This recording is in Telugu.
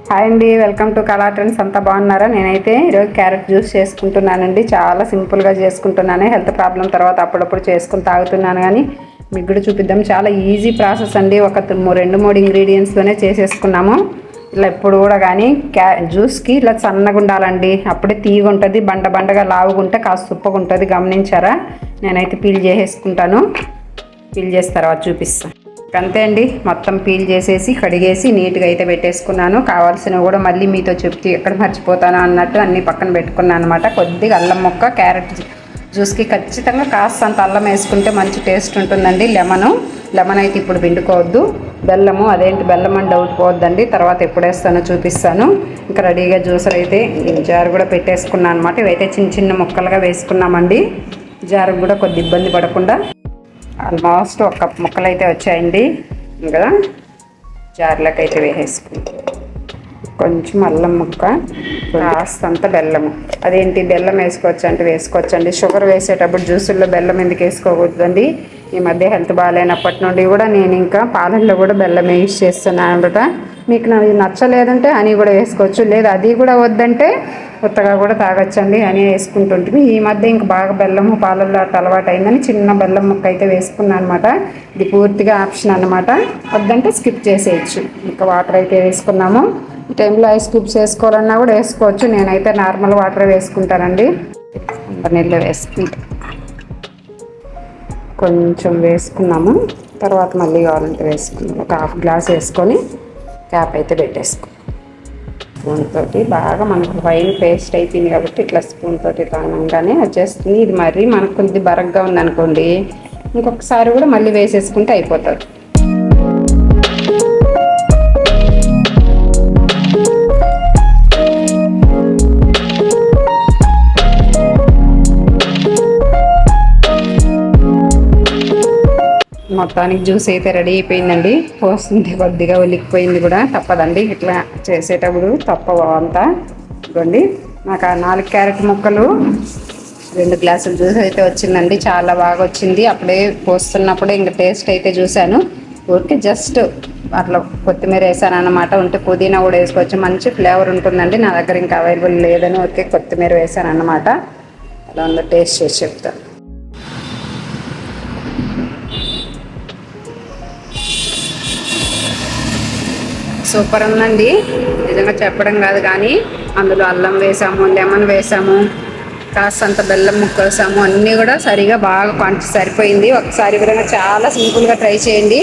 హాయ్ అండి, వెల్కమ్ టు కళా ట్రెండ్స్. అంతా బాగున్నారా? నేనైతే ఈరోజు క్యారెట్ జ్యూస్ చేసుకుంటున్నానండి. చాలా సింపుల్గా చేసుకుంటున్నాను. హెల్త్ ప్రాబ్లం తర్వాత అప్పుడప్పుడు చేసుకుని తాగుతున్నాను, కానీ మీకు కూడా చూపిద్దాం. చాలా ఈజీ ప్రాసెస్ అండి. ఒక 2-3 ఇంగ్రీడియంట్స్తోనే చేసేసుకున్నాము. ఇలా ఎప్పుడు కూడా కానీ జ్యూస్కి ఇలా సన్నగా ఉండాలండి. అప్పుడే తీగ ఉంటుంది. బండగా లావుగుంటే కాస్త ఉప్పగా ఉంటుంది. గమనించారా? నేనైతే పీల్ చేసేసుకుంటాను. పీల్ చేసిన తర్వాత చూపిస్తాను. అంతే అండి, మొత్తం పీల్ చేసేసి కడిగేసి నీట్గా అయితే పెట్టేసుకున్నాను. కావాల్సినవి కూడా మళ్ళీ మీతో చెప్తే ఎక్కడ మర్చిపోతాను అన్నట్టు అన్నీ పక్కన పెట్టుకున్నాను అనమాట. కొద్దిగా అల్లం ముక్క, క్యారెట్ జ్యూస్కి ఖచ్చితంగా కాస్తంత అల్లం వేసుకుంటే మంచి టేస్ట్ ఉంటుందండి. లెమన్ అయితే ఇప్పుడు పిండుకోవద్దు. బెల్లము, అదేంటి బెల్లం అని డౌట్ పోవద్దండి. తర్వాత ఎప్పుడు వేస్తానో చూపిస్తాను. ఇంకా రెడీగా జ్యూసర్ అయితే జారు కూడా పెట్టేసుకున్నాను అనమాట. ఇవైతే చిన్న ముక్కలుగా వేసుకున్నామండి. జారు కూడా కొద్ది ఇబ్బంది పడకుండా. ఆల్మోస్ట్ ఒక కప్ ముక్కలు అయితే వచ్చాయండి. కదా, జార్లోకి అయితే వేసేసుకుంటాం. కొంచెం అల్లం ముక్క, కాస్తంత బెల్లము. అదేంటి బెల్లం వేసుకోవచ్చు అంటే వేసుకోవచ్చండి. షుగర్ వేసేటప్పుడు జ్యూసుల్లో బెల్లం ఎందుకు వేసుకోకూడదండి. ఈ మధ్య హెల్త్ బాగాలేనప్పటి నుండి కూడా నేను ఇంకా పాలల్లో కూడా బెల్లం యూజ్ చేస్తున్నాను అనమాట. మీకు నచ్చలేదంటే హనీ కూడా వేసుకోవచ్చు. లేదా అది కూడా వద్దంటే కొత్తగా కూడా తాగొచ్చండి. హనీ వేసుకుంటుంటుంది. ఈ మధ్య ఇంకా బాగా బెల్లము పాలల్లో అలవాటు అయిందని చిన్న బెల్లం ముక్క అయితే వేసుకున్నాను అనమాట. ఇది పూర్తిగా ఆప్షన్ అనమాట. వద్దంటే స్కిప్ చేసేయచ్చు. ఇంకా వాటర్ అయితే వేసుకున్నాము. ఈ టైంలో ఐస్ క్యూబ్స్ వేసుకోవాలన్నా కూడా వేసుకోవచ్చు. నేనైతే నార్మల్ వాటర్ వేసుకుంటానండి. నీళ్ళు వేసుకుంటాను. కొంచెం వేసుకున్నాము. తర్వాత మళ్ళీ కావాలంటే వేసుకున్నాము. ఒక హాఫ్ గ్లాస్ వేసుకొని క్యాప్ అయితే పెట్టేసుకో. స్పూన్ తోటి బాగా మనకు ఫైన్ పేస్ట్ అయిపోయింది కాబట్టి ఇట్లా స్పూన్ తోటి తాగంగానే వచ్చేస్తుంది. ఇది మరీ మనకు కొద్ది బరగ్గా ఉందనుకోండి, ఇంకొకసారి కూడా మళ్ళీ వేసేసుకుంటే అయిపోతుంది. మొత్తానికి జ్యూస్ అయితే రెడీ అయిపోయిందండి. పోస్తుంది కొద్దిగా ఒలికిపోయింది కూడా, తప్పదండి ఇట్లా చేసేటప్పుడు తప్పవంతా. ఇవ్వండి, నాకు 4 క్యారెట్ ముక్కలు 2 గ్లాసులు జ్యూస్ అయితే వచ్చిందండి. చాలా బాగా వచ్చింది. అప్పుడే పోస్తున్నప్పుడే ఇంకా టేస్ట్ అయితే చూశాను. ఊరికే జస్ట్ అట్లా కొత్తిమీర వేసాను అన్నమాట. ఉంటే పుదీనా కూడా వేసుకోవచ్చు, మంచి ఫ్లేవర్ ఉంటుందండి. నా దగ్గర ఇంకా అవైలబుల్ లేదని ఊరికే కొత్తిమీర వేసాను అన్నమాట. అలా ఉందో టేస్ట్ చేసి చెప్తాను. సూపర్ ఉందండి, నిజంగా చెప్పడం కాదు కానీ. అందులో అల్లం వేసాము, లెమన్ వేసాము, కాస్తంత బెల్లం ముక్క వేసాము. అన్నీ కూడా సరిగా బాగా పంచి సరిపోయింది. ఒకసారి విధంగా చాలా సింపుల్గా ట్రై చేయండి.